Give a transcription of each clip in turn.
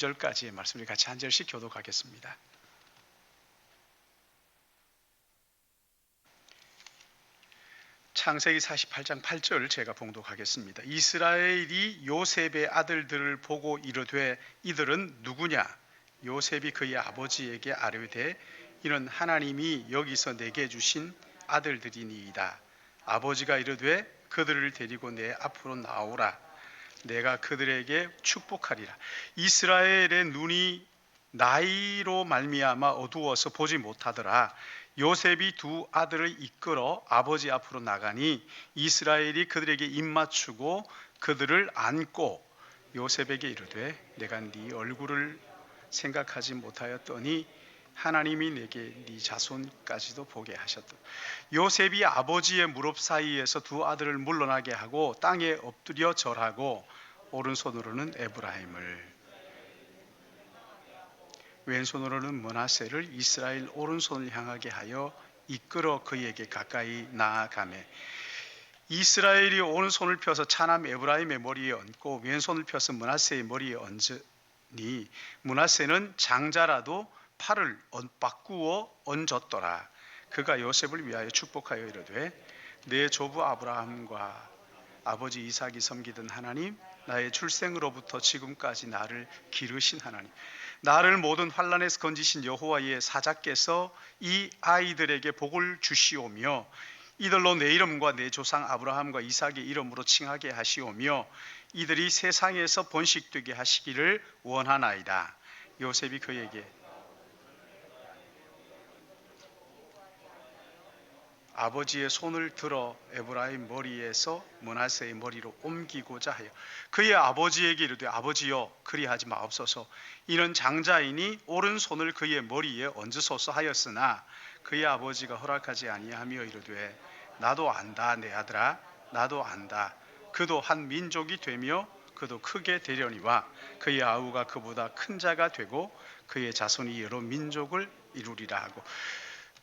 9절까지의 말씀을 같이 한 절씩 교독하겠습니다. 창세기 48장 8절 제가 봉독하겠습니다. 이스라엘이 요셉의 아들들을 보고 이르되 이들은 누구냐? 요셉이 그의 아버지에게 아뢰되 이는 하나님이 여기서 내게 주신 아들들이니이다. 아버지가 이르되 그들을 데리고 내 앞으로 나오라. 내가 그들에게 축복하리라. 이스라엘의 눈이 나이로 말미암아 어두워서 보지 못하더라. 요셉이 두 아들을 이끌어 아버지 앞으로 나가니 이스라엘이 그들에게 입맞추고 그들을 안고 요셉에게 이르되 내가 네 얼굴을 생각하지 못하였더니 하나님이 내게 네 자손까지도 보게 하셨다. 요셉이 아버지의 무릎 사이에서 두 아들을 물러나게 하고 땅에 엎드려 절하고 오른손으로는 에브라임을 왼손으로는 므낫세를 이스라엘 오른손을 향하게 하여 이끌어 그에게 가까이 나아가매 이스라엘이 오른손을 펴서 차남 에브라임의 머리에 얹고 왼손을 펴서 므낫세의 머리에 얹으니 므낫세는 장자라도 팔을 바꾸어 얹었더라. 그가 요셉을 위하여 축복하여 이르되 내 조부 아브라함과 아버지 이삭이 섬기던 하나님, 나의 출생으로부터 지금까지 나를 기르신 하나님, 나를 모든 환난에서 건지신 여호와의 사자께서 이 아이들에게 복을 주시오며 이들로 내 이름과 내 조상 아브라함과 이삭의 이름으로 칭하게 하시오며 이들이 세상에서 번식되게 하시기를 원하나이다. 요셉이 그에게 아버지의 손을 들어 에브라임 머리에서 므낫세의 머리로 옮기고자 하여 그의 아버지에게 이르되 아버지여 그리하지 마옵소서. 이는 장자이니 오른손을 그의 머리에 얹으소서 하였으나 그의 아버지가 허락하지 아니하며 이르되 나도 안다 내 아들아 나도 안다. 그도 한 민족이 되며 그도 크게 되려니와 그의 아우가 그보다 큰 자가 되고 그의 자손이 여러 민족을 이루리라 하고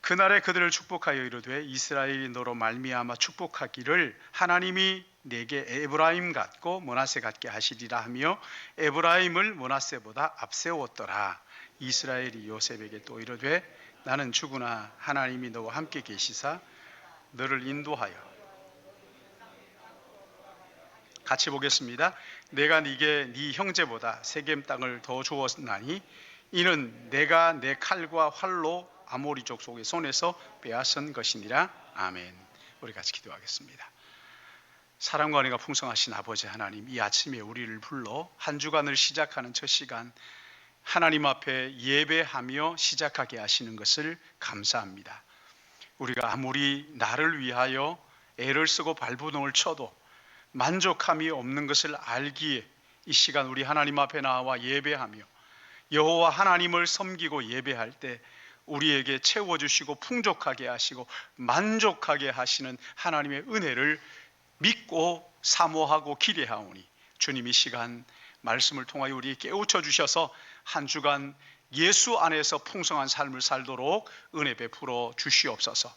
그날에 그들을 축복하여 이르되 이스라엘이 너로 말미암아 축복하기를 하나님이 내게 에브라임 같고 므낫세 같게 하시리라 하며 에브라임을 므낫세보다 앞세웠더라. 이스라엘이 요셉에게 또 이르되 나는 죽으나 하나님이 너와 함께 계시사 너를 인도하여 같이 보겠습니다. 내가 네게 네 형제보다 세겜 땅을 더 주었나니 이는 내가 내 칼과 활로 아모리족 속의 손에서 빼앗은 것이니라. 아멘. 우리 같이 기도하겠습니다. 사랑과 은혜가 풍성하신 아버지 하나님, 이 아침에 우리를 불러 한 주간을 시작하는 첫 시간 하나님 앞에 예배하며 시작하게 하시는 것을 감사합니다. 우리가 아무리 나를 위하여 애를 쓰고 발버둥을 쳐도 만족함이 없는 것을 알기에 이 시간 우리 하나님 앞에 나와 예배하며 여호와 하나님을 섬기고 예배할 때 우리에게 채워주시고 풍족하게 하시고 만족하게 하시는 하나님의 은혜를 믿고 사모하고 기대하오니 주님 이 시간 말씀을 통하여 우리에게 깨우쳐 주셔서 한 주간 예수 안에서 풍성한 삶을 살도록 은혜 베풀어 주시옵소서.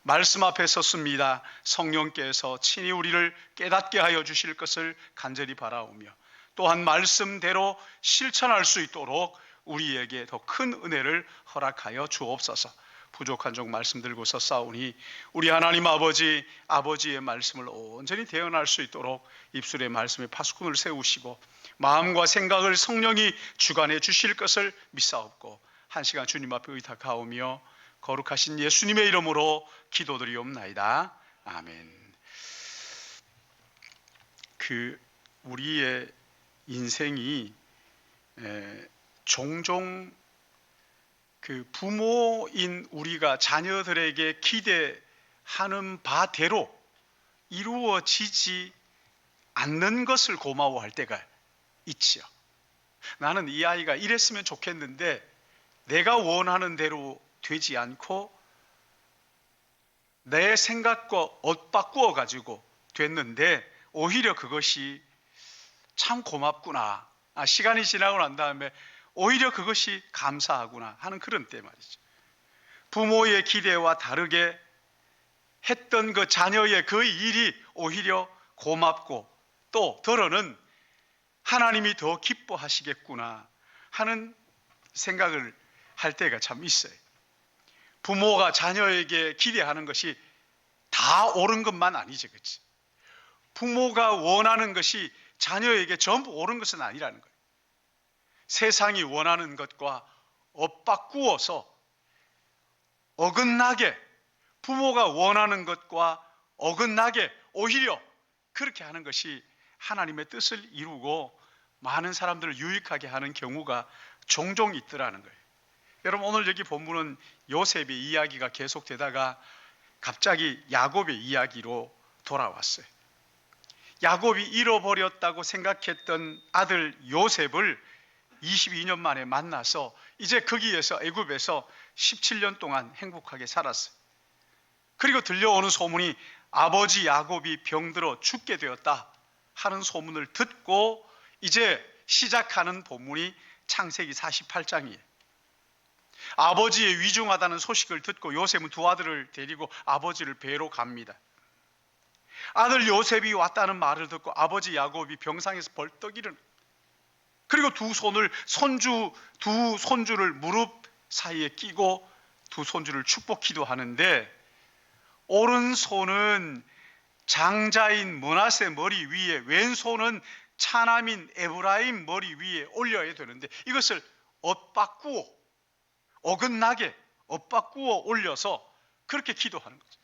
말씀 앞에 섰습니다. 성령께서 친히 우리를 깨닫게 하여 주실 것을 간절히 바라오며 또한 말씀대로 실천할 수 있도록 우리에게 더 큰 은혜를 허락하여 주옵소서. 부족한 종 말씀 들고서 싸우니 우리 하나님 아버지의 말씀을 온전히 대언할 수 있도록 입술에 말씀의 파수꾼을 세우시고 마음과 생각을 성령이 주관해 주실 것을 믿사옵고 한 시간 주님 앞에 의탁하오며 거룩하신 예수님의 이름으로 기도드리옵나이다. 아멘. 우리의 인생이 종종 부모인 우리가 자녀들에게 기대하는 바대로 이루어지지 않는 것을 고마워할 때가 있지요. 나는 이 아이가 이랬으면 좋겠는데 내가 원하는 대로 되지 않고 내 생각과 엇바꾸어 가지고 됐는데 오히려 그것이 참 고맙구나. 시간이 지나고 난 다음에 오히려 그것이 감사하구나 하는 그런 때 말이죠. 부모의 기대와 다르게 했던 그 자녀의 그 일이 오히려 고맙고 또 더러는 하나님이 더 기뻐하시겠구나 하는 생각을 할 때가 참 있어요. 부모가 자녀에게 기대하는 것이 다 옳은 것만 아니지, 그렇지? 부모가 원하는 것이 자녀에게 전부 옳은 것은 아니라는 거예요. 세상이 원하는 것과 엇바꾸어서 어긋나게, 부모가 원하는 것과 어긋나게 오히려 그렇게 하는 것이 하나님의 뜻을 이루고 많은 사람들을 유익하게 하는 경우가 종종 있더라는 거예요. 여러분, 오늘 여기 본문은 요셉의 이야기가 계속되다가 갑자기 야곱의 이야기로 돌아왔어요. 야곱이 잃어버렸다고 생각했던 아들 요셉을 22년 만에 만나서 이제 거기에서 애굽에서 17년 동안 행복하게 살았어요. 그리고 들려오는 소문이 아버지 야곱이 병들어 죽게 되었다 하는 소문을 듣고 이제 시작하는 본문이 창세기 48장이에요. 아버지의 위중하다는 소식을 듣고 요셉은 두 아들을 데리고 아버지를 뵈러 갑니다. 아들 요셉이 왔다는 말을 듣고 아버지 야곱이 병상에서 벌떡 일어나, 그리고 두 손주를 무릎 사이에 끼고 두 손주를 축복 기도하는데, 오른손은 장자인 므낫세 머리 위에, 왼손은 차남인 에브라임 머리 위에 올려야 되는데 이것을 어긋나게 엇바꾸어 올려서 그렇게 기도하는 거죠.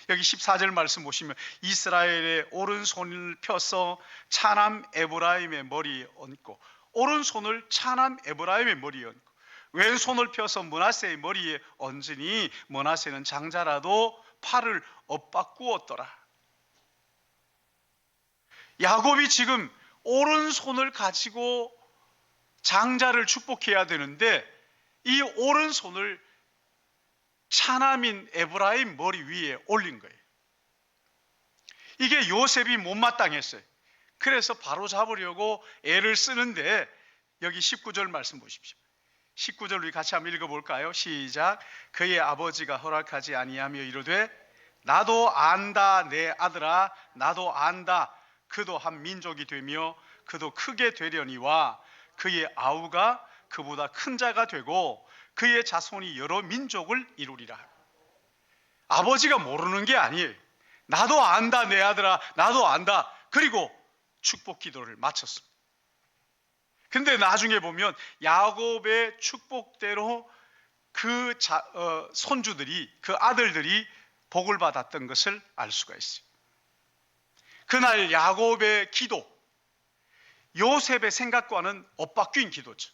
여기 14절 말씀 보시면 이스라엘의 오른손을 펴서 차남 에브라임의 머리에 얹고, 오른손을 차남 에브라임의 머리에 얹고 왼손을 펴서 므낫세의 머리에 얹으니 므낫세는 장자라도 팔을 엇바꾸었더라. 야곱이 지금 오른손을 가지고 장자를 축복해야 되는데 이 오른손을 차남인 에브라임 머리 위에 올린 거예요. 이게 요셉이 못마땅했어요. 그래서 바로 잡으려고 애를 쓰는데 여기 19절 말씀 보십시오. 19절 우리 같이 한번 읽어볼까요? 시작. 그의 아버지가 허락하지 아니하며 이르되 나도 안다 내 아들아, 나도 안다. 그도 한 민족이 되며 그도 크게 되려니와 그의 아우가 그보다 큰 자가 되고 그의 자손이 여러 민족을 이루리라. 아버지가 모르는 게 아니에요. 나도 안다 내 아들아, 나도 안다. 그리고 축복 기도를 마쳤습니다. 근데 나중에 보면 야곱의 축복대로 그 손주들이, 그 아들들이 복을 받았던 것을 알 수가 있어요. 그날 야곱의 기도, 요셉의 생각과는 엇바뀐 기도죠.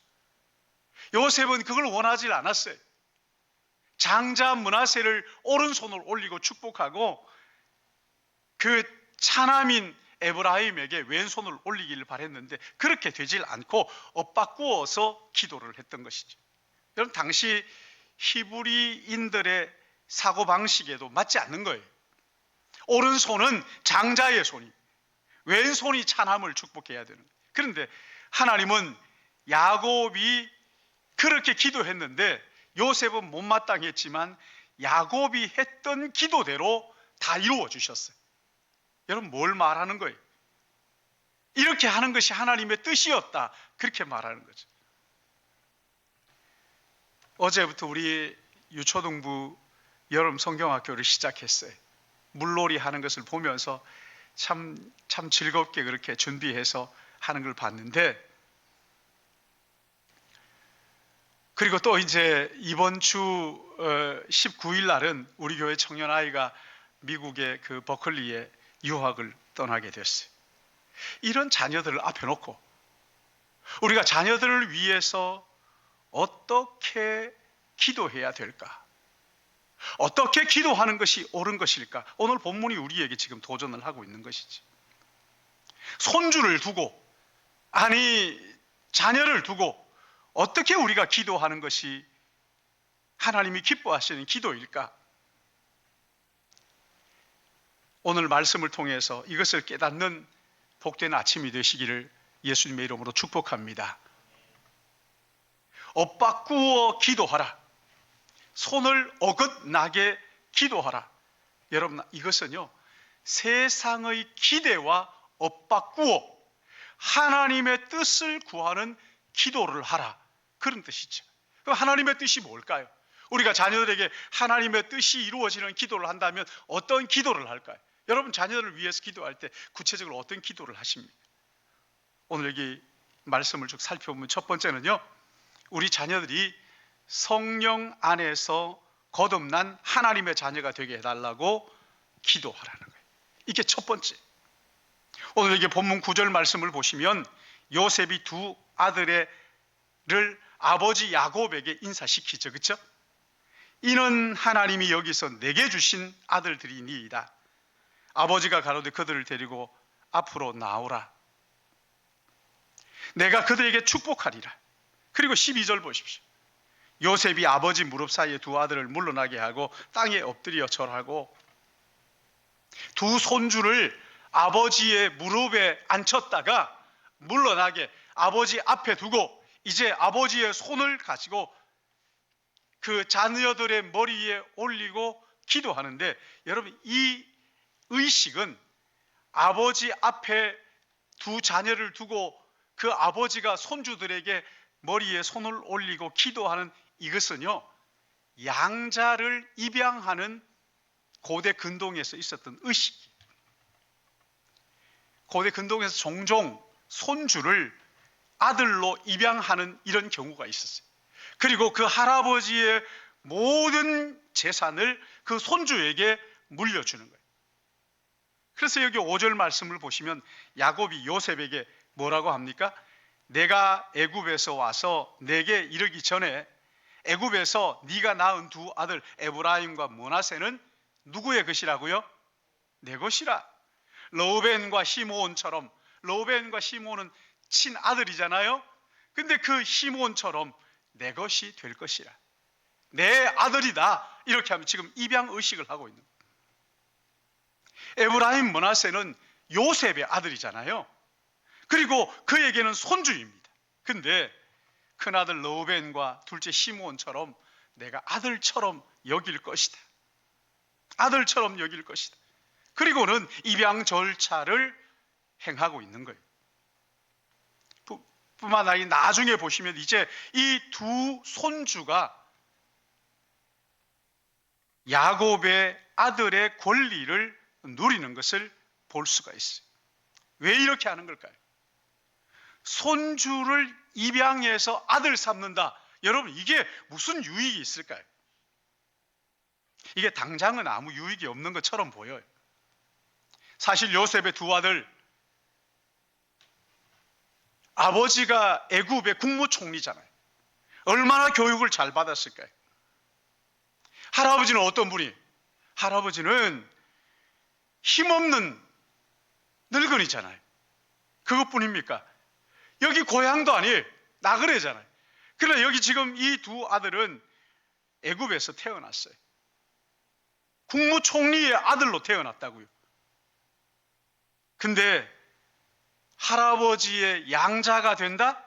요셉은 그걸 원하지 않았어요. 장자 므낫세를 오른손을 올리고 축복하고 그 차남인 에브라임에게 왼손을 올리기를 바랬는데 그렇게 되질 않고 엇바꾸어서 기도를 했던 것이죠. 여러분, 당시 히브리인들의 사고방식에도 맞지 않는 거예요. 오른손은 장자의 손이, 왼손이 차남을 축복해야 되는 거예요. 그런데 하나님은 야곱이 그렇게 기도했는데 요셉은 못마땅했지만 야곱이 했던 기도대로 다 이루어 주셨어요. 여러분, 뭘 말하는 거예요? 이렇게 하는 것이 하나님의 뜻이었다, 그렇게 말하는 거죠. 어제부터 우리 유초등부 여름 성경학교를 시작했어요. 물놀이 하는 것을 보면서 참 즐겁게 그렇게 준비해서 하는 걸 봤는데, 그리고 또 이제 이번 주 19일 날은 우리 교회 청년 아이가 미국의 그 버클리에 유학을 떠나게 됐어요. 이런 자녀들을 앞에 놓고 우리가 자녀들을 위해서 어떻게 기도해야 될까? 어떻게 기도하는 것이 옳은 것일까? 오늘 본문이 우리에게 지금 도전을 하고 있는 것이지. 손주를 두고, 아니 자녀를 두고 어떻게 우리가 기도하는 것이 하나님이 기뻐하시는 기도일까? 오늘 말씀을 통해서 이것을 깨닫는 복된 아침이 되시기를 예수님의 이름으로 축복합니다. 엇바꾸어 기도하라. 손을 어긋나게 기도하라. 여러분, 이것은요, 세상의 기대와 엇바꾸어 하나님의 뜻을 구하는 기도를 하라, 그런 뜻이죠. 그럼 하나님의 뜻이 뭘까요? 우리가 자녀들에게 하나님의 뜻이 이루어지는 기도를 한다면 어떤 기도를 할까요? 여러분, 자녀들을 위해서 기도할 때 구체적으로 어떤 기도를 하십니까? 오늘 여기 말씀을 쭉 살펴보면 첫 번째는요, 우리 자녀들이 성령 안에서 거듭난 하나님의 자녀가 되게 해달라고 기도하라는 거예요. 이게 첫 번째. 오늘 여기 본문 9절 말씀을 보시면 요셉이 두 아들을 아버지 야곱에게 인사시키죠. 그렇죠? 이는 하나님이 여기서 내게 주신 아들들이니이다. 아버지가 가로되 그들을 데리고 앞으로 나오라. 내가 그들에게 축복하리라. 그리고 12절 보십시오. 요셉이 아버지 무릎 사이에 두 아들을 물러나게 하고 땅에 엎드려 절하고 두 손주를 아버지의 무릎에 앉혔다가 물러나게 아버지 앞에 두고 이제 아버지의 손을 가지고 그 자녀들의 머리에 올리고 기도하는데, 여러분, 이 의식은 아버지 앞에 두 자녀를 두고 그 아버지가 손주들에게 머리에 손을 올리고 기도하는 이것은요, 양자를 입양하는 고대 근동에서 있었던 의식이에요. 고대 근동에서 종종 손주를 아들로 입양하는 이런 경우가 있었어요. 그리고 그 할아버지의 모든 재산을 그 손주에게 물려주는 거예요. 그래서 여기 5절 말씀을 보시면 야곱이 요셉에게 뭐라고 합니까? 내가 애굽에서 와서 내게 이르기 전에 애굽에서 네가 낳은 두 아들 에브라임과 므낫세는 누구의 것이라고요? 내 것이라. 르우벤과 시므온처럼, 르우벤과 시므온은 친아들이잖아요. 근데 그 시므온처럼 내 것이 될 것이라. 내 아들이다. 이렇게 하면 지금 입양 의식을 하고 있는 거예요. 에브라임 므낫세는 요셉의 아들이잖아요. 그리고 그에게는 손주입니다. 근데 큰아들 르우벤과 둘째 시므온처럼 내가 아들처럼 여길 것이다. 아들처럼 여길 것이다. 그리고는 입양 절차를 행하고 있는 거예요. 뿐만 아니라 나중에 보시면 이제 이 두 손주가 야곱의 아들의 권리를 누리는 것을 볼 수가 있어요. 왜 이렇게 하는 걸까요? 손주를 입양해서 아들 삼는다. 여러분, 이게 무슨 유익이 있을까요? 이게 당장은 아무 유익이 없는 것처럼 보여요. 사실 요셉의 두 아들, 아버지가 애굽의 국무총리잖아요. 얼마나 교육을 잘 받았을까요? 할아버지는 어떤 분이? 할아버지는 힘없는 늙은이잖아요. 그것뿐입니까? 여기 고향도 아니에요. 나그네잖아요. 그러나 여기 지금 이 두 아들은 애굽에서 태어났어요. 국무총리의 아들로 태어났다고요. 근데 할아버지의 양자가 된다?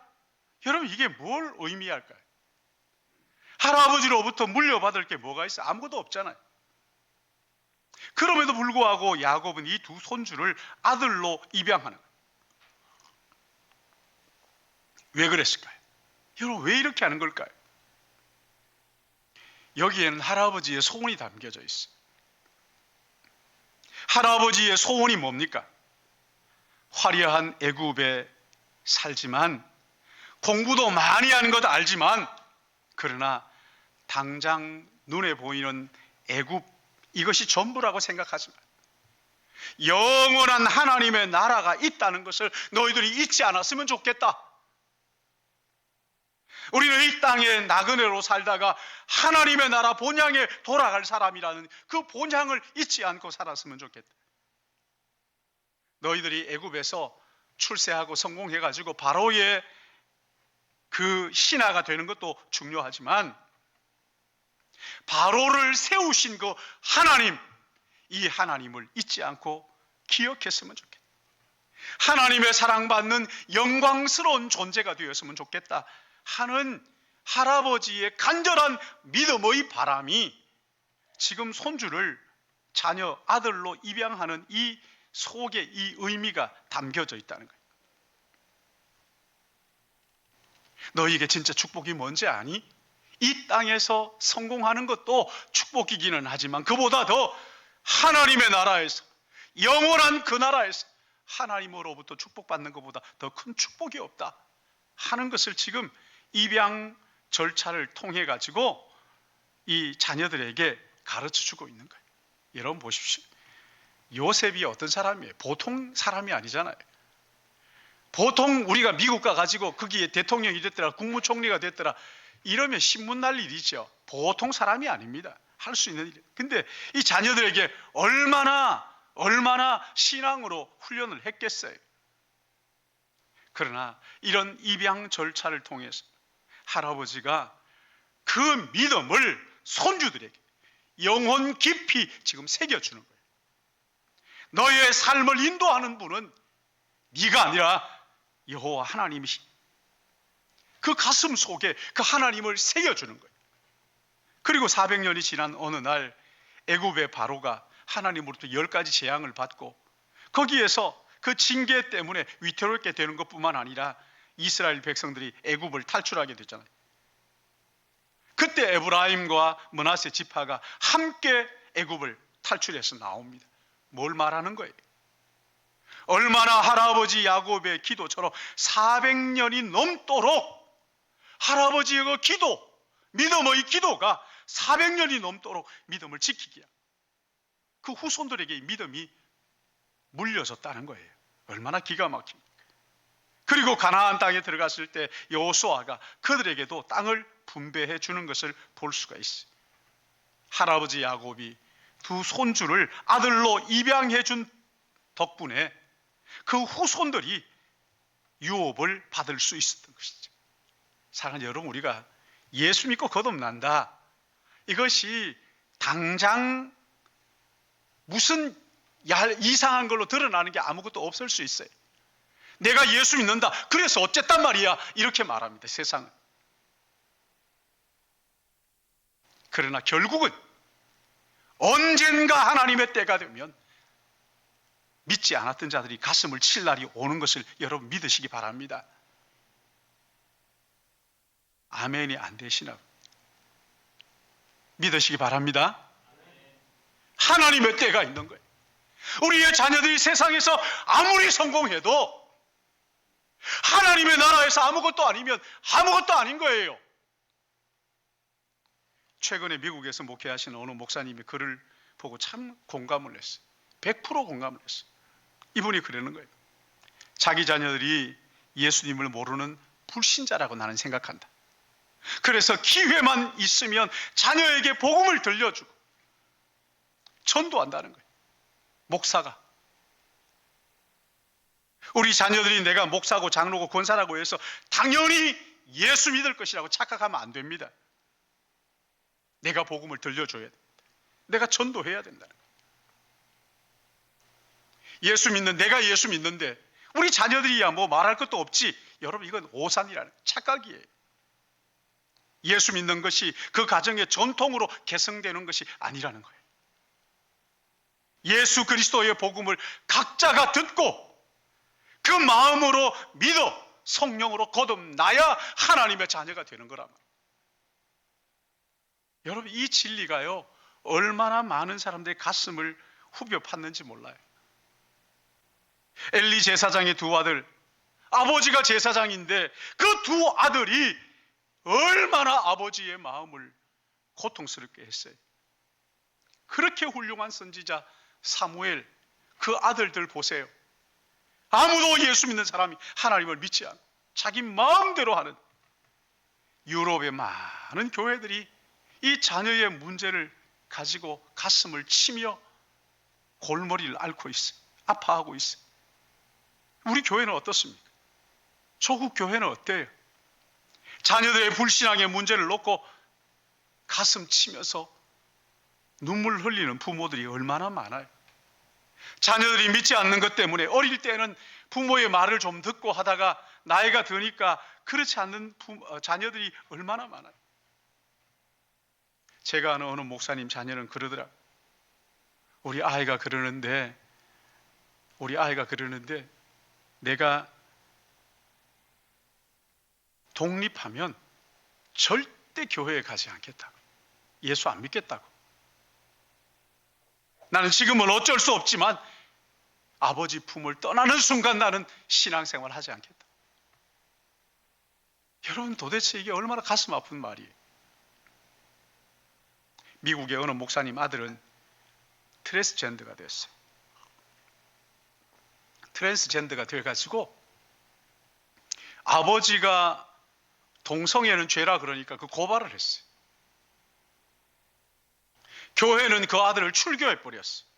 여러분, 이게 뭘 의미할까요? 할아버지로부터 물려받을 게 뭐가 있어요? 아무것도 없잖아요. 그럼에도 불구하고 야곱은 이 두 손주를 아들로 입양하는 거예요. 왜 그랬을까요? 여러분, 왜 이렇게 하는 걸까요? 여기에는 할아버지의 소원이 담겨져 있어요. 할아버지의 소원이 뭡니까? 화려한 애굽에 살지만, 공부도 많이 하는 것 알지만, 그러나 당장 눈에 보이는 애굽, 이것이 전부라고 생각하지 마요. 영원한 하나님의 나라가 있다는 것을 너희들이 잊지 않았으면 좋겠다. 우리는 이 땅에 나그네로 살다가 하나님의 나라 본향에 돌아갈 사람이라는 그 본향을 잊지 않고 살았으면 좋겠다. 너희들이 애굽에서 출세하고 성공해가지고 바로의 그 신하가 되는 것도 중요하지만, 바로를 세우신 그 하나님, 이 하나님을 잊지 않고 기억했으면 좋겠다. 하나님의 사랑받는 영광스러운 존재가 되었으면 좋겠다 하는 할아버지의 간절한 믿음의 바람이 지금 손주를 자녀 아들로 입양하는 이 속에 이 의미가 담겨져 있다는 거예요. 너에게 진짜 축복이 뭔지 아니? 이 땅에서 성공하는 것도 축복이기는 하지만 그보다 더 하나님의 나라에서, 영원한 그 나라에서 하나님으로부터 축복받는 것보다 더 큰 축복이 없다 하는 것을 지금 입양 절차를 통해 가지고 이 자녀들에게 가르쳐 주고 있는 거예요. 여러분 보십시오. 요셉이 어떤 사람이에요? 보통 사람이 아니잖아요. 보통 우리가 미국 가가지고 거기에 대통령이 됐더라, 국무총리가 됐더라 이러면 신문 날 일이죠. 보통 사람이 아닙니다. 할 수 있는 일. 근데 이 자녀들에게 얼마나 신앙으로 훈련을 했겠어요. 그러나 이런 입양 절차를 통해서 할아버지가 그 믿음을 손주들에게 영혼 깊이 지금 새겨주는 거예요. 너의 삶을 인도하는 분은 네가 아니라 여호와 하나님이시. 그 가슴 속에 그 하나님을 새겨주는 거예요. 그리고 400년이 지난 어느 날 애굽의 바로가 하나님으로부터 10가지 재앙을 받고 거기에서 그 징계 때문에 위태롭게 되는 것뿐만 아니라 이스라엘 백성들이 애굽을 탈출하게 됐잖아요. 그때 에브라임과 므낫세 지파가 함께 애굽을 탈출해서 나옵니다. 뭘 말하는 거예요? 얼마나 할아버지 야곱의 기도처럼 400년이 넘도록 할아버지의 그 기도, 믿음의 기도가 400년이 넘도록 믿음을 지키기야. 그 후손들에게 믿음이 물려졌다는 거예요. 얼마나 기가 막힙니까? 그리고 가나안 땅에 들어갔을 때 여호수아가 그들에게도 땅을 분배해 주는 것을 볼 수가 있어요. 할아버지 야곱이 두 손주를 아들로 입양해 준 덕분에 그 후손들이 유업을 받을 수 있었던 것이죠. 사랑하는 여러분, 우리가 예수 믿고 거듭난다, 이것이 당장 무슨 이상한 걸로 드러나는 게 아무것도 없을 수 있어요. 내가 예수 믿는다, 그래서 어쨌단 말이야, 이렇게 말합니다, 세상은. 그러나 결국은 언젠가 하나님의 때가 되면 믿지 않았던 자들이 가슴을 칠 날이 오는 것을 여러분 믿으시기 바랍니다. 아멘이 안 되시나? 믿으시기 바랍니다. 하나님의 때가 있는 거예요. 우리의 자녀들이 세상에서 아무리 성공해도 하나님의 나라에서 아무것도 아니면 아무것도 아닌 거예요. 최근에 미국에서 목회하시는 어느 목사님이 글을 보고 참 공감을 했어요. 100% 공감을 했어요. 이분이 그러는 거예요. 자기 자녀들이 예수님을 모르는 불신자라고 나는 생각한다. 그래서 기회만 있으면 자녀에게 복음을 들려주고 전도한다는 거예요. 목사가. 우리 자녀들이 내가 목사고 장로고 권사라고 해서 당연히 예수 믿을 것이라고 착각하면 안 됩니다. 내가 복음을 들려줘야 됩니다. 내가 전도해야 된다는 거예요. 내가 예수 믿는데 우리 자녀들이야 뭐 말할 것도 없지. 여러분, 이건 오산이라는 착각이에요. 예수 믿는 것이 그 가정의 전통으로 계승되는 것이 아니라는 거예요. 예수 그리스도의 복음을 각자가 듣고 그 마음으로 믿어 성령으로 거듭나야 하나님의 자녀가 되는 거란 말이에요. 여러분, 이 진리가요 얼마나 많은 사람들의 가슴을 후벼 팠는지 몰라요. 엘리 제사장의 두 아들, 아버지가 제사장인데 그 두 아들이 얼마나 아버지의 마음을 고통스럽게 했어요. 그렇게 훌륭한 선지자 사무엘, 그 아들들 보세요. 아무도 예수 믿는 사람이 하나님을 믿지 않고 자기 마음대로 하는 유럽의 많은 교회들이 이 자녀의 문제를 가지고 가슴을 치며 골머리를 앓고 있어요. 아파하고 있어요. 우리 교회는 어떻습니까? 조국 교회는 어때요? 자녀들의 불신앙의 문제를 놓고 가슴 치면서 눈물 흘리는 부모들이 얼마나 많아요. 자녀들이 믿지 않는 것 때문에 어릴 때는 부모의 말을 좀 듣고 하다가 나이가 드니까 그렇지 않는 자녀들이 얼마나 많아요. 제가 아는 어느 목사님 자녀는 그러더라. 우리 아이가 그러는데 내가 독립하면 절대 교회에 가지 않겠다고, 예수 안 믿겠다고, 나는 지금은 어쩔 수 없지만 아버지 품을 떠나는 순간 나는 신앙생활 하지 않겠다. 여러분, 도대체 이게 얼마나 가슴 아픈 말이에요. 미국의 어느 목사님 아들은 트랜스젠더가 됐어요. 트랜스젠더가 돼가지고 아버지가 동성애는 죄라 그러니까 그 고발을 했어요. 교회는 그 아들을 출교해버렸어요.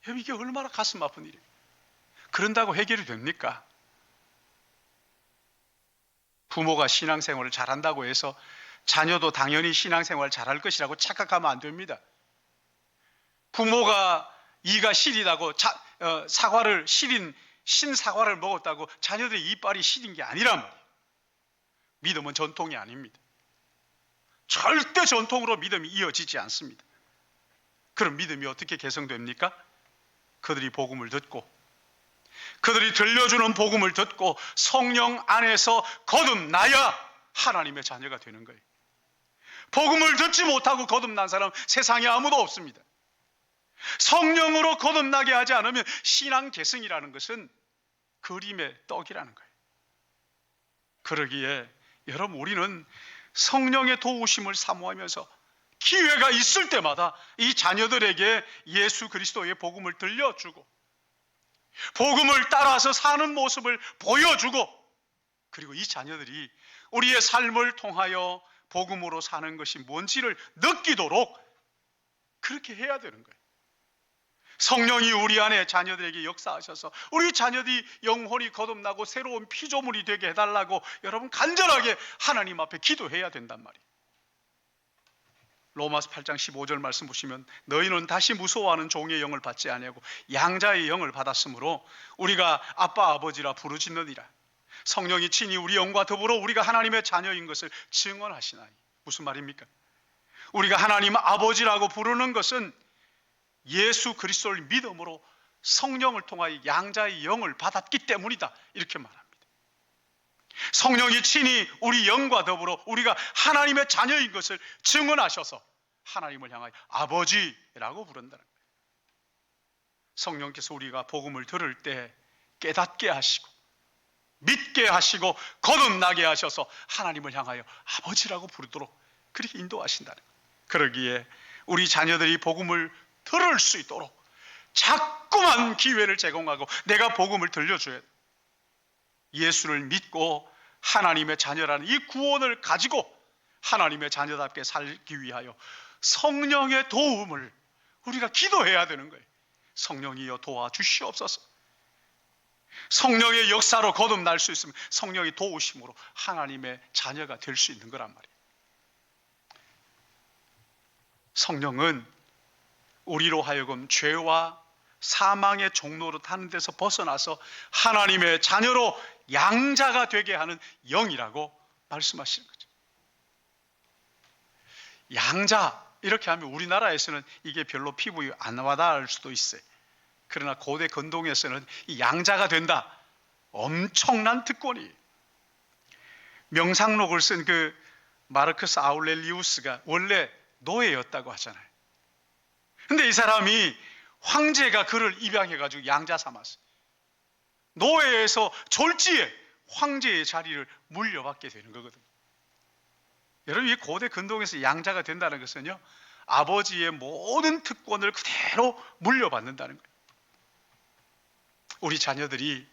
여러분, 이게 얼마나 가슴 아픈 일이에요. 그런다고 해결이 됩니까? 부모가 신앙생활을 잘한다고 해서 자녀도 당연히 신앙생활을 잘할 것이라고 착각하면 안 됩니다. 부모가 이가 시리다고 신사과를 먹었다고 자녀들의 이빨이 시린 게 아니란 말이에요. 믿음은 전통이 아닙니다. 절대 전통으로 믿음이 이어지지 않습니다. 그럼 믿음이 어떻게 개성됩니까? 그들이 복음을 듣고, 그들이 들려주는 복음을 듣고 성령 안에서 거듭나야 하나님의 자녀가 되는 거예요. 복음을 듣지 못하고 거듭난 사람 세상에 아무도 없습니다. 성령으로 거듭나게 하지 않으면 신앙 계승이라는 것은 그림의 떡이라는 거예요. 그러기에 여러분, 우리는 성령의 도우심을 사모하면서 기회가 있을 때마다 이 자녀들에게 예수 그리스도의 복음을 들려주고 복음을 따라서 사는 모습을 보여주고, 그리고 이 자녀들이 우리의 삶을 통하여 복음으로 사는 것이 뭔지를 느끼도록 그렇게 해야 되는 거예요. 성령이 우리 안에 자녀들에게 역사하셔서 우리 자녀들이 영혼이 거듭나고 새로운 피조물이 되게 해달라고 여러분 간절하게 하나님 앞에 기도해야 된단 말이에요. 로마서 8장 15절 말씀 보시면 너희는 다시 무서워하는 종의 영을 받지 아니하고 양자의 영을 받았으므로 우리가 아빠 아버지라 부르짖느니라. 성령이 친히 우리 영과 더불어 우리가 하나님의 자녀인 것을 증언하시나니. 무슨 말입니까? 우리가 하나님 아버지라고 부르는 것은 예수 그리스도를 믿음으로 성령을 통하여 양자의 영을 받았기 때문이다, 이렇게 말합니다. 성령이 친히 우리 영과 더불어 우리가 하나님의 자녀인 것을 증언하셔서 하나님을 향하여 아버지라고 부른다는 거예요. 성령께서 우리가 복음을 들을 때 깨닫게 하시고 믿게 하시고 거듭나게 하셔서 하나님을 향하여 아버지라고 부르도록 그렇게 인도하신다는 거예요. 그러기에 우리 자녀들이 복음을 들을 수 있도록 자꾸만 기회를 제공하고 내가 복음을 들려줘야 돼. 예수를 믿고 하나님의 자녀라는 이 구원을 가지고 하나님의 자녀답게 살기 위하여 성령의 도움을 우리가 기도해야 되는 거예요. 성령이여 도와주시옵소서. 성령의 역사로 거듭날 수 있으면 성령의 도우심으로 하나님의 자녀가 될 수 있는 거란 말이에요. 성령은 우리로 하여금 죄와 사망의 종로로 타는 데서 벗어나서 하나님의 자녀로 양자가 되게 하는 영이라고 말씀하시는 거죠. 양자, 이렇게 하면 우리나라에서는 이게 별로 피부에 안 와닿을 수도 있어요. 그러나 고대 근동에서는 이 양자가 된다, 엄청난 특권이에요. 명상록을 쓴 그 마르크스 아울렐리우스가 원래 노예였다고 하잖아요. 근데 이 사람이 황제가 그를 입양해가지고 양자 삼았어요. 노예에서 졸지에 황제의 자리를 물려받게 되는 거거든요. 여러분, 이 고대 근동에서 양자가 된다는 것은요, 아버지의 모든 특권을 그대로 물려받는다는 거예요. 우리 자녀들이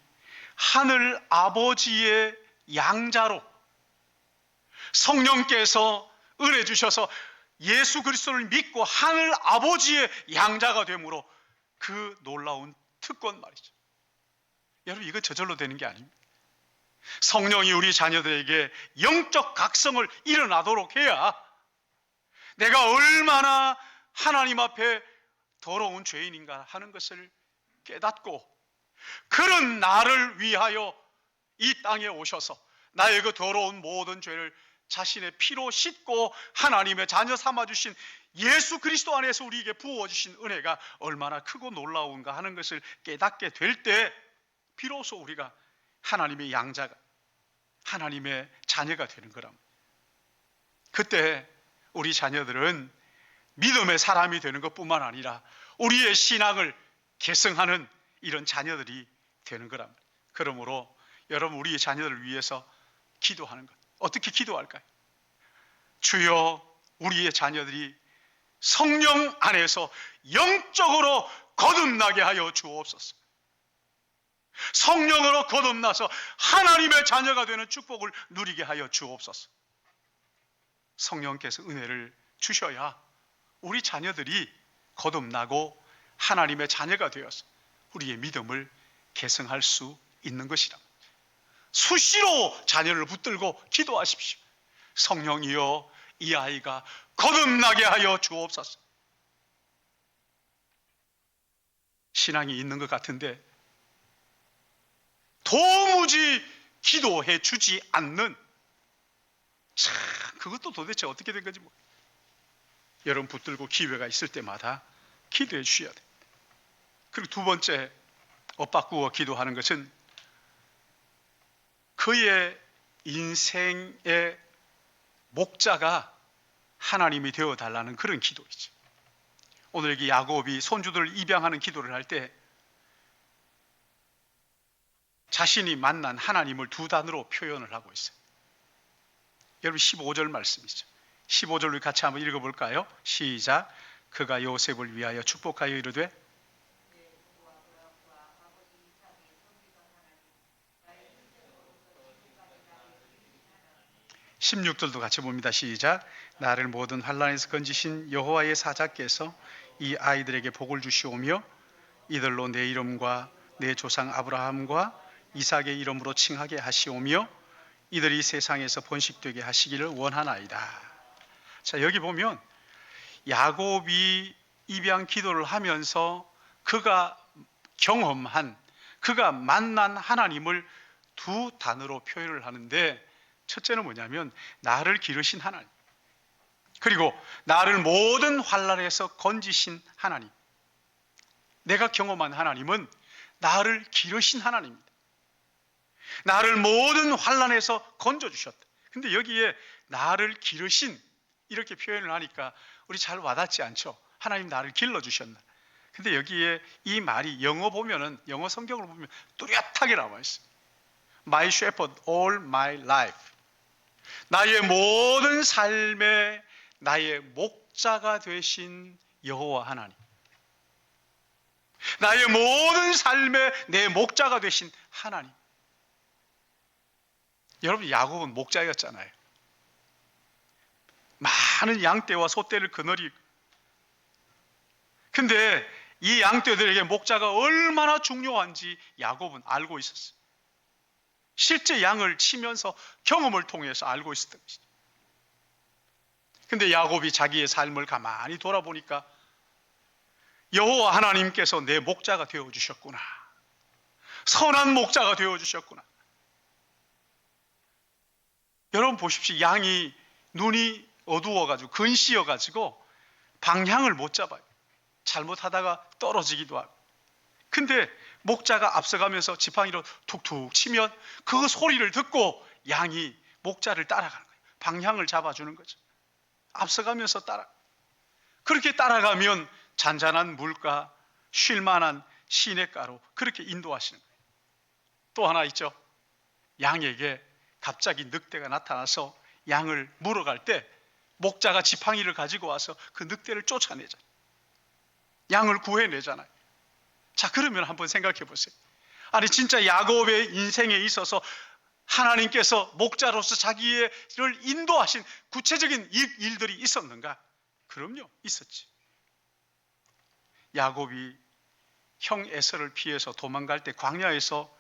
하늘 아버지의 양자로 성령께서 은혜 주셔서 예수 그리스도를 믿고 하늘 아버지의 양자가 되므로 그 놀라운 특권 말이죠. 여러분, 이거 저절로 되는 게 아닙니다. 성령이 우리 자녀들에게 영적 각성을 일어나도록 해야 내가 얼마나 하나님 앞에 더러운 죄인인가 하는 것을 깨닫고 그런 나를 위하여 이 땅에 오셔서 나의 그 더러운 모든 죄를 자신의 피로 씻고 하나님의 자녀 삼아주신 예수 그리스도 안에서 우리에게 부어주신 은혜가 얼마나 크고 놀라운가 하는 것을 깨닫게 될 때 비로소 우리가 하나님의 양자가, 하나님의 자녀가 되는 거랍니다. 그때 우리 자녀들은 믿음의 사람이 되는 것뿐만 아니라 우리의 신앙을 계승하는 이런 자녀들이 되는 거랍니다. 그러므로 여러분, 우리의 자녀들을 위해서 기도하는 것, 어떻게 기도할까요? 주여, 우리의 자녀들이 성령 안에서 영적으로 거듭나게 하여 주옵소서. 성령으로 거듭나서 하나님의 자녀가 되는 축복을 누리게 하여 주옵소서. 성령께서 은혜를 주셔야 우리 자녀들이 거듭나고 하나님의 자녀가 되어서 우리의 믿음을 계승할 수 있는 것이다. 수시로 자녀를 붙들고 기도하십시오. 성령이여, 이 아이가 거듭나게 하여 주옵소서. 신앙이 있는 것 같은데 도무지 기도해 주지 않는, 참, 그것도 도대체 어떻게 된 건지 여러분, 붙들고 기회가 있을 때마다 기도해 주셔야 돼요. 그리고 두 번째, 엇바꾸어 기도하는 것은 그의 인생의 목자가 하나님이 되어달라는 그런 기도이죠. 오늘 여기 야곱이 손주들을 입양하는 기도를 할 때 자신이 만난 하나님을 두 단어로 표현을 하고 있어요. 여러분, 15절 말씀이죠. 15절을 같이 한번 읽어볼까요? 시작. 그가 요셉을 위하여 축복하여 이르되 16절도 같이 봅니다. 시작. 나를 모든 환난에서 건지신 여호와의 사자께서 이 아이들에게 복을 주시오며 이들로 내 이름과 내 조상 아브라함과 이삭의 이름으로 칭하게 하시오며 이들이 세상에서 번식되게 하시기를 원하나이다. 자, 여기 보면 야곱이 입양 기도를 하면서 그가 경험한, 그가 만난 하나님을 두 단어로 표현을 하는데, 첫째는 뭐냐면 나를 기르신 하나님, 그리고 나를 모든 환난에서 건지신 하나님. 내가 경험한 하나님은 나를 기르신 하나님입니다. 나를 모든 환난에서 건져주셨다. 근데 여기에 나를 기르신 이렇게 표현을 하니까 우리 잘 와닿지 않죠? 하나님 나를 길러주셨나. 근데 여기에 이 말이 영어 보면은, 영어 성경을 보면 뚜렷하게 나와 있어요. My shepherd all my life. 나의 모든 삶에 나의 목자가 되신 여호와 하나님. 나의 모든 삶에 내 목자가 되신 하나님. 여러분, 야곱은 목자였잖아요. 많은 양떼와 소떼를 거느리고. 근데 이 양떼들에게 목자가 얼마나 중요한지 야곱은 알고 있었어요. 실제 양을 치면서 경험을 통해서 알고 있었던 것이죠. 근데 야곱이 자기의 삶을 가만히 돌아보니까 여호와 하나님께서 내 목자가 되어주셨구나. 선한 목자가 되어주셨구나. 여러분 보십시오. 양이 눈이 어두워가지고 근시여가지고 방향을 못 잡아요. 잘못하다가 떨어지기도 하고. 근데 목자가 앞서가면서 지팡이로 툭툭 치면 그 소리를 듣고 양이 목자를 따라가는 거예요. 방향을 잡아주는 거죠. 앞서가면서 따라. 그렇게 따라가면 잔잔한 물가, 쉴만한 시냇가로 그렇게 인도하시는 거예요. 또 하나 있죠. 양에게 갑자기 늑대가 나타나서 양을 물어갈 때 목자가 지팡이를 가지고 와서 그 늑대를 쫓아내잖아요. 양을 구해내잖아요. 자, 그러면 한번 생각해 보세요. 아니, 진짜 야곱의 인생에 있어서 하나님께서 목자로서 자기를 인도하신 구체적인 일들이 있었는가? 그럼요, 있었지. 야곱이 형 에서를 피해서 도망갈 때 광야에서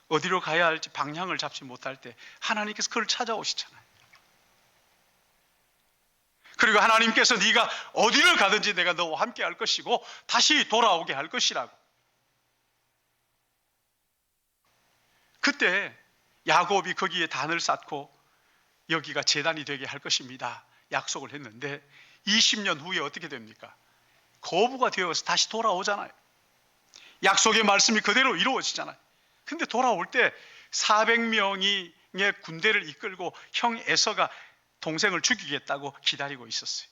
어디로 가야 할지 방향을 잡지 못할 때 하나님께서 그를 찾아오시잖아요. 그리고 하나님께서 네가 어디를 가든지 내가 너와 함께 할 것이고 다시 돌아오게 할 것이라고. 그때 야곱이 거기에 단을 쌓고 여기가 제단이 되게 할 것입니다 약속을 했는데 20년 후에 어떻게 됩니까? 거부가 되어서 다시 돌아오잖아요. 약속의 말씀이 그대로 이루어지잖아요. 근데 돌아올 때 400명이 군대를 이끌고 형 에서가 동생을 죽이겠다고 기다리고 있었어요.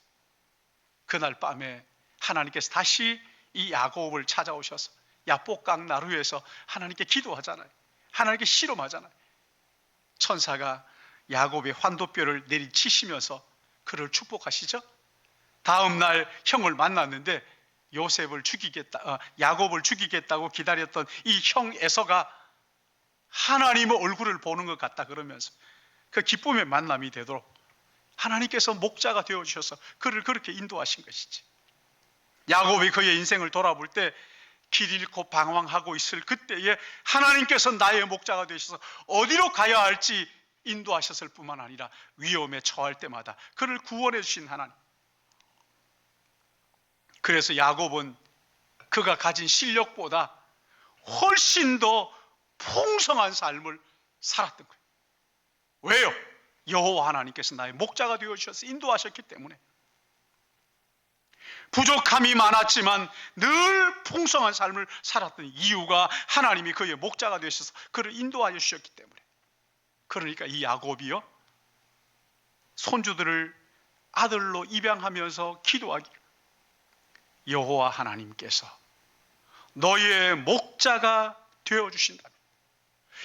그날 밤에 하나님께서 다시 이 야곱을 찾아오셔서 야복강 나루에서 하나님께 기도하잖아요. 하나님께 씨름하잖아요. 천사가 야곱의 환도뼈를 내리치시면서 그를 축복하시죠. 다음 날 형을 만났는데 야곱을 죽이겠다고 기다렸던 이 형 에서가 하나님의 얼굴을 보는 것 같다 그러면서 그 기쁨의 만남이 되도록 하나님께서 목자가 되어주셔서 그를 그렇게 인도하신 것이지. 야곱이 그의 인생을 돌아볼 때 길 잃고 방황하고 있을 그때에 하나님께서 나의 목자가 되셔서 어디로 가야 할지 인도하셨을 뿐만 아니라 위험에 처할 때마다 그를 구원해 주신 하나님. 그래서 야곱은 그가 가진 실력보다 훨씬 더 풍성한 삶을 살았던 거예요. 왜요? 여호와 하나님께서 나의 목자가 되어주셔서 인도하셨기 때문에. 부족함이 많았지만 늘 풍성한 삶을 살았던 이유가 하나님이 그의 목자가 되셔서 그를 인도하여 주셨기 때문에. 그러니까 이 야곱이요, 손주들을 아들로 입양하면서 기도하기를, 여호와 하나님께서 너의 목자가 되어주신다면,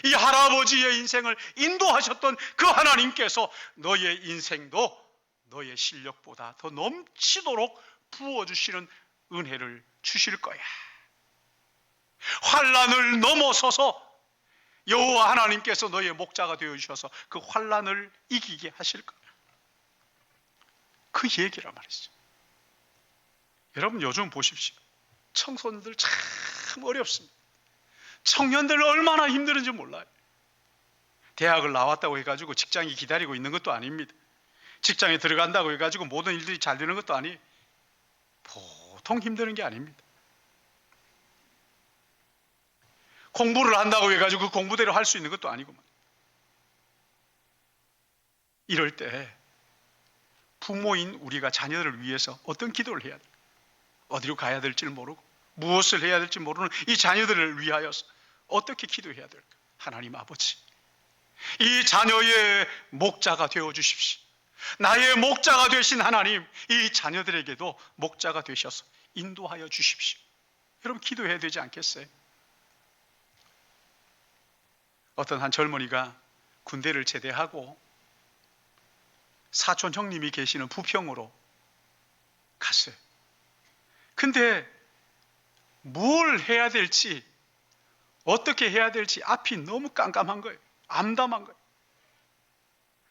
이 할아버지의 인생을 인도하셨던 그 하나님께서 너의 인생도 너의 실력보다 더 넘치도록 부어주시는 은혜를 주실 거야. 환난을 넘어서서 여호와 하나님께서 너의 목자가 되어주셔서 그 환난을 이기게 하실 거야. 그 얘기란 말이죠. 여러분 요즘 보십시오. 청소년들 참 어렵습니다. 청년들 얼마나 힘들은지 몰라요. 대학을 나왔다고 해가지고 직장이 기다리고 있는 것도 아닙니다. 직장에 들어간다고 해가지고 모든 일들이 잘 되는 것도 아니에요. 보통 힘드는 게 아닙니다. 공부를 한다고 해가지고 그 공부대로 할 수 있는 것도 아니고. 이럴 때 부모인 우리가 자녀들을 위해서 어떤 기도를 해야 될까? 어디로 가야 될지 모르고 무엇을 해야 될지 모르는 이 자녀들을 위하여서 어떻게 기도해야 될까? 하나님 아버지, 이 자녀의 목자가 되어 주십시오. 나의 목자가 되신 하나님, 이 자녀들에게도 목자가 되셔서 인도하여 주십시오. 여러분 기도해야 되지 않겠어요? 어떤 한 젊은이가 군대를 제대하고 사촌 형님이 계시는 부평으로 갔어요. 근데 뭘 해야 될지, 어떻게 해야 될지 앞이 너무 깜깜한 거예요. 암담한 거예요.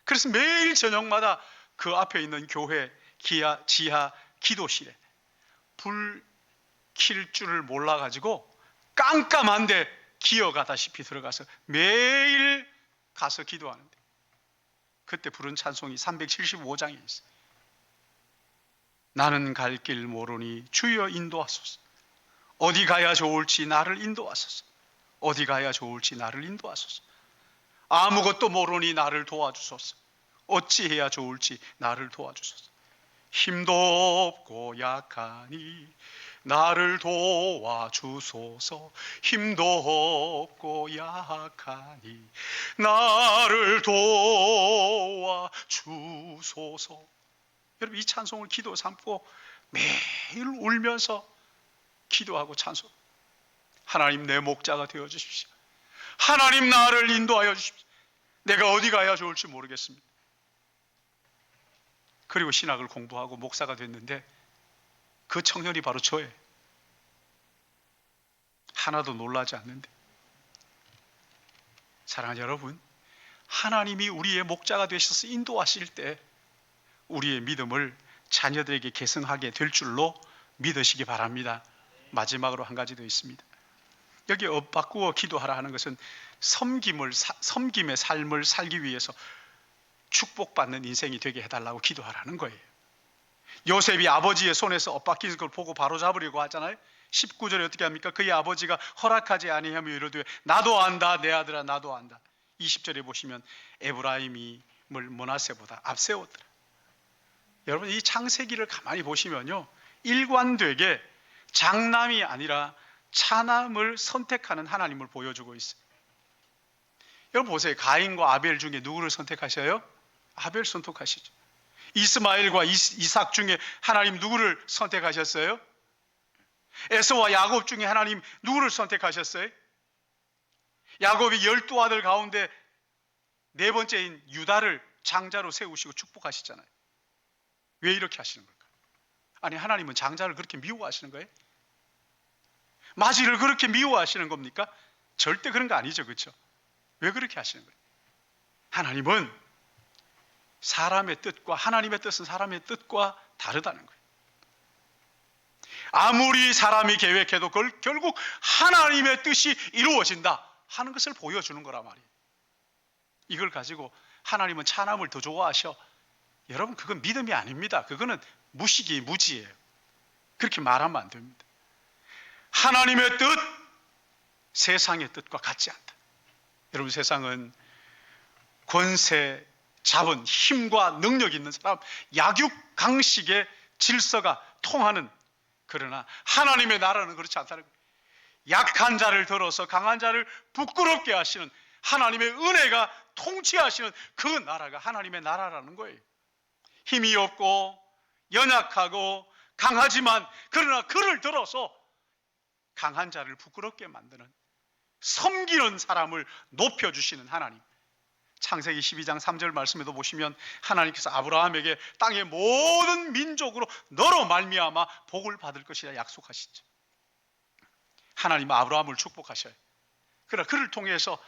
그래서 매일 저녁마다 그 앞에 있는 교회 지하 기도실에 불 킬 줄을 몰라가지고 깜깜한데 기어가다시피 들어가서 매일 가서 기도하는데, 그때 부른 찬송이 375장에 있어요. 나는 갈 길 모르니 주여 인도하소서. 어디 가야 좋을지 나를 인도하소서. 어디 가야 좋을지 나를 인도하소서. 아무것도 모르니 나를 도와주소서. 어찌해야 좋을지 나를 도와주소서. 힘도 없고 약하니 나를 도와주소서. 힘도 없고 약하니 나를 도와주소서. 여러분 이 찬송을 기도 삼고 매일 울면서 기도하고 찬송. 하나님 내 목자가 되어 주십시오. 하나님 나를 인도하여 주십시오. 내가 어디 가야 좋을지 모르겠습니다. 그리고 신학을 공부하고 목사가 됐는데 그 청년이 바로 저예요. 하나도 놀라지 않는데. 사랑하는 여러분, 하나님이 우리의 목자가 되셔서 인도하실 때 우리의 믿음을 자녀들에게 계승하게 될 줄로 믿으시기 바랍니다. 마지막으로 한 가지 더 있습니다. 여기 업 바꾸어 기도하라 하는 것은 섬김의 삶을 살기 위해서 축복받는 인생이 되게 해달라고 기도하라는 거예요. 요셉이 아버지의 손에서 업 바뀌는 걸 보고 바로 잡으려고 하잖아요. 19절에 어떻게 합니까? 그의 아버지가 허락하지 아니하며 이르되 나도 안다 내 아들아 나도 안다. 20절에 보시면 에브라임을 므낫세보다 앞세웠더라. 여러분 이 창세기를 가만히 보시면요, 일관되게 장남이 아니라 차남을 선택하는 하나님을 보여주고 있어요. 여러분 보세요. 가인과 아벨 중에 누구를 선택하셔요? 아벨 선택하시죠. 이스마엘과 이삭 중에 하나님 누구를 선택하셨어요? 에서와 야곱 중에 하나님 누구를 선택하셨어요? 야곱이 12아들 가운데 네 번째인 유다를 장자로 세우시고 축복하시잖아요. 왜 이렇게 하시는 걸까? 아니, 하나님은 장자를 그렇게 미워하시는 거예요? 마지를 그렇게 미워하시는 겁니까? 절대 그런 거 아니죠. 그렇죠? 왜 그렇게 하시는 거예요? 하나님은 사람의 뜻과 하나님의 뜻은 사람의 뜻과 다르다는 거예요. 아무리 사람이 계획해도 결국 하나님의 뜻이 이루어진다 하는 것을 보여주는 거란 말이에요. 이걸 가지고 하나님은 차남을 더 좋아하셔. 여러분, 그건 믿음이 아닙니다. 그거는 무식이 무지예요. 그렇게 말하면 안 됩니다. 하나님의 뜻, 세상의 뜻과 같지 않다. 여러분, 세상은 권세, 자본, 힘과 능력 있는 사람, 약육강식의 질서가 통하는, 그러나 하나님의 나라는 그렇지 않다는 거예요. 약한 자를 들어서 강한 자를 부끄럽게 하시는 하나님의 은혜가 통치하시는 그 나라가 하나님의 나라라는 거예요. 힘이 없고 연약하고 강하지만 그러나 그를 들어서 강한 자를 부끄럽게 만드는, 섬기는 사람을 높여주시는 하나님. 창세기 12장 3절 말씀에도 보시면 하나님께서 아브라함에게 땅의 모든 민족으로 너로 말미암아 복을 받을 것이라 약속하시죠. 하나님은 아브라함을 축복하셔요. 그러나 그를 통해서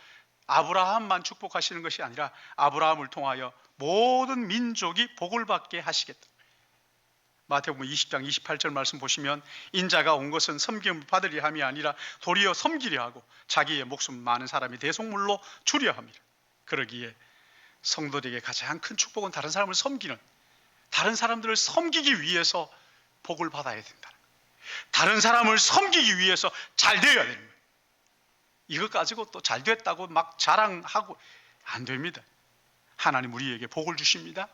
아브라함만 축복하시는 것이 아니라 아브라함을 통하여 모든 민족이 복을 받게 하시겠다. 마태복음 20장 28절 말씀 보시면 인자가 온 것은 섬김을 받으려 함이 아니라 도리어 섬기려 하고 자기의 목숨 많은 사람이 대속물로 주려 함이라. 그러기에 성도들에게 가장 큰 축복은 다른 사람을 섬기는, 다른 사람들을 섬기기 위해서 복을 받아야 된다. 다른 사람을 섬기기 위해서 잘 되어야 되는 거예요. 이것 가지고 또 잘 됐다고 막 자랑하고 안 됩니다. 하나님 우리에게 복을 주십니다.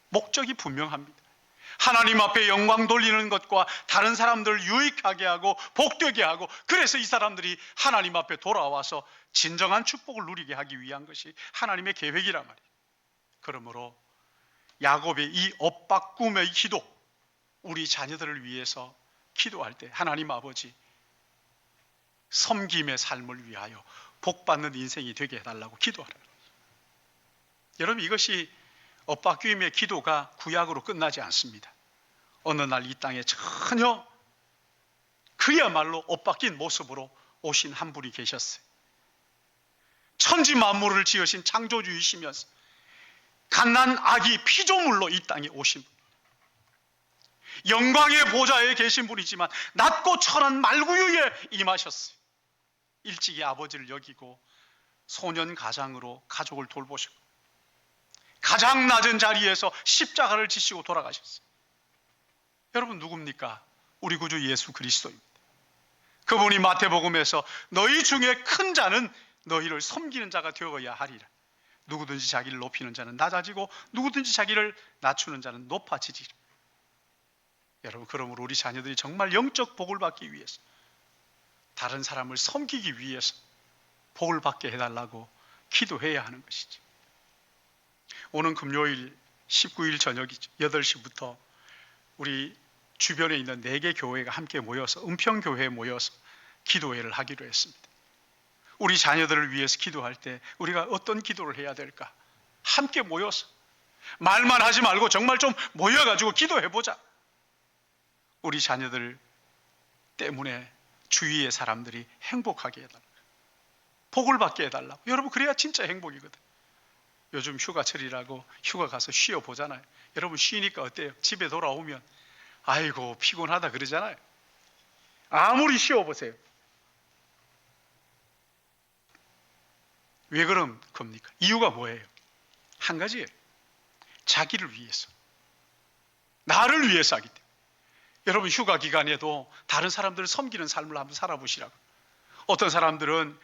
목적이 분명합니다. 하나님 앞에 영광 돌리는 것과 다른 사람들을 유익하게 하고 복되게 하고, 그래서 이 사람들이 하나님 앞에 돌아와서 진정한 축복을 누리게 하기 위한 것이 하나님의 계획이란 말이에요. 그러므로 야곱의 이 엇박 꿈의 기도, 우리 자녀들을 위해서 기도할 때 하나님 아버지, 섬김의 삶을 위하여 복받는 인생이 되게 해달라고 기도하라. 여러분, 이것이 엇박귀임의 기도가 구약으로 끝나지 않습니다. 어느 날 이 땅에 전혀 그야말로 엇박긴 모습으로 오신 한 분이 계셨어요. 천지 만물을 지으신 창조주이시면서 갓난 아기 피조물로 이 땅에 오신 분, 영광의 보좌에 계신 분이지만 낮고 천한 말구유에 임하셨어요. 일찍이 아버지를 여기고 소년 가장으로 가족을 돌보시고 가장 낮은 자리에서 십자가를 지시고 돌아가셨어요. 여러분, 누굽니까? 우리 구주 예수 그리스도입니다. 그분이 마태복음에서 너희 중에 큰 자는 너희를 섬기는 자가 되어야 하리라. 누구든지 자기를 높이는 자는 낮아지고 누구든지 자기를 낮추는 자는 높아지리라. 여러분, 그러므로 우리 자녀들이 정말 영적 복을 받기 위해서, 다른 사람을 섬기기 위해서 복을 받게 해달라고 기도해야 하는 것이죠. 오는 금요일 19일 저녁이죠. 8시부터 우리 주변에 있는 4개 교회가 함께 모여서 은평교회에 모여서 기도회를 하기로 했습니다. 우리 자녀들을 위해서 기도할 때 우리가 어떤 기도를 해야 될까? 함께 모여서 말만 하지 말고 정말 좀 모여가지고 기도해보자. 우리 자녀들 때문에 주위의 사람들이 행복하게 해달라고, 복을 받게 해달라고. 여러분, 그래야 진짜 행복이거든. 요즘 휴가철이라고 휴가 가서 쉬어보잖아요. 여러분, 쉬니까 어때요? 집에 돌아오면 아이고 피곤하다 그러잖아요. 아무리 쉬어보세요. 왜 그런 겁니까? 이유가 뭐예요? 한 가지예요. 자기를 위해서, 나를 위해서 하기 때문에. 여러분, 휴가 기간에도 다른 사람들을 섬기는 삶을 한번 살아보시라고. 어떤 사람들은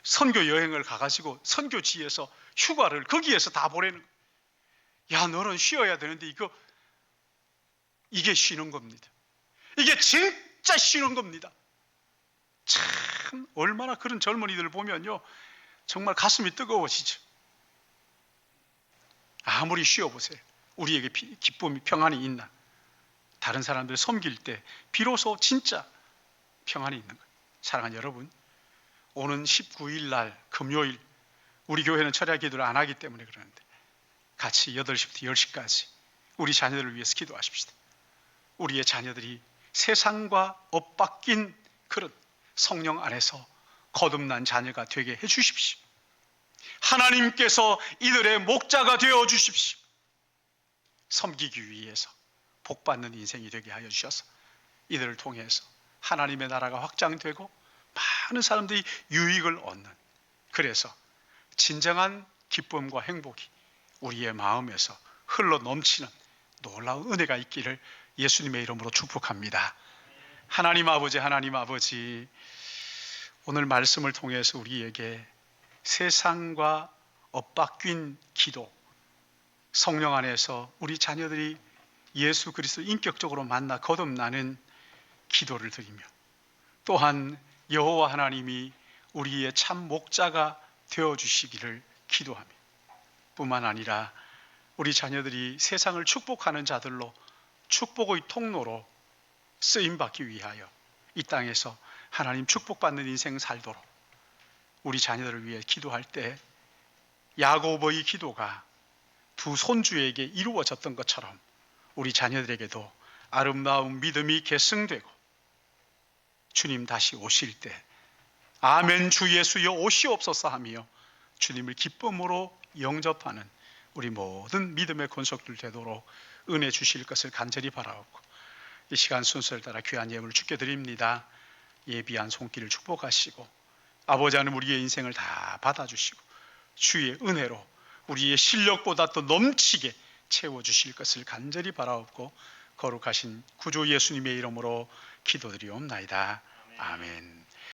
선교 여행을 가가지고 선교지에서 휴가를 거기에서 다 보내는 거예요. 야, 너는 쉬어야 되는데 이게 쉬는 겁니다. 이게 진짜 쉬는 겁니다. 참 얼마나 그런 젊은이들 보면요, 정말 가슴이 뜨거워지죠. 아무리 쉬어보세요. 우리에게 기쁨이 평안이 있나? 다른 사람들 섬길 때 비로소 진짜 평안이 있는 거예요. 사랑하는 여러분, 오는 19일 날 금요일 우리 교회는 철야 기도를 안 하기 때문에 그러는데 같이 8시부터 10시까지 우리 자녀들을 위해서 기도하십시다. 우리의 자녀들이 세상과 엇바뀐 그런 성령 안에서 거듭난 자녀가 되게 해 주십시오. 하나님께서 이들의 목자가 되어 주십시오. 섬기기 위해서 복받는 인생이 되게 하여 주셔서 이들을 통해서 하나님의 나라가 확장되고 많은 사람들이 유익을 얻는, 그래서 진정한 기쁨과 행복이 우리의 마음에서 흘러 넘치는 놀라운 은혜가 있기를 예수님의 이름으로 축복합니다. 하나님 아버지, 오늘 말씀을 통해서 우리에게 세상과 엇바뀐 기도, 성령 안에서 우리 자녀들이 예수 그리스도 인격적으로 만나 거듭나는 기도를 드리며, 또한 여호와 하나님이 우리의 참 목자가 되어주시기를 기도하며, 뿐만 아니라 우리 자녀들이 세상을 축복하는 자들로 축복의 통로로 쓰임받기 위하여 이 땅에서 하나님 축복받는 인생 살도록 우리 자녀들을 위해 기도할 때 야고보의 기도가 두 손주에게 이루어졌던 것처럼 우리 자녀들에게도 아름다운 믿음이 계승되고 주님 다시 오실 때 아멘 주 예수여 오시옵소서 하며 주님을 기쁨으로 영접하는 우리 모든 믿음의 권속들 되도록 은혜 주실 것을 간절히 바라옵고, 이 시간 순서를 따라 귀한 예물을 주께 드립니다. 예비한 손길을 축복하시고 아버지 하나님 우리의 인생을 다 받아주시고 주의 은혜로 우리의 실력보다 또 넘치게 채워주실 것을 간절히 바라옵고 거룩하신 구주 예수님의 이름으로 기도드리옵나이다. 아멘.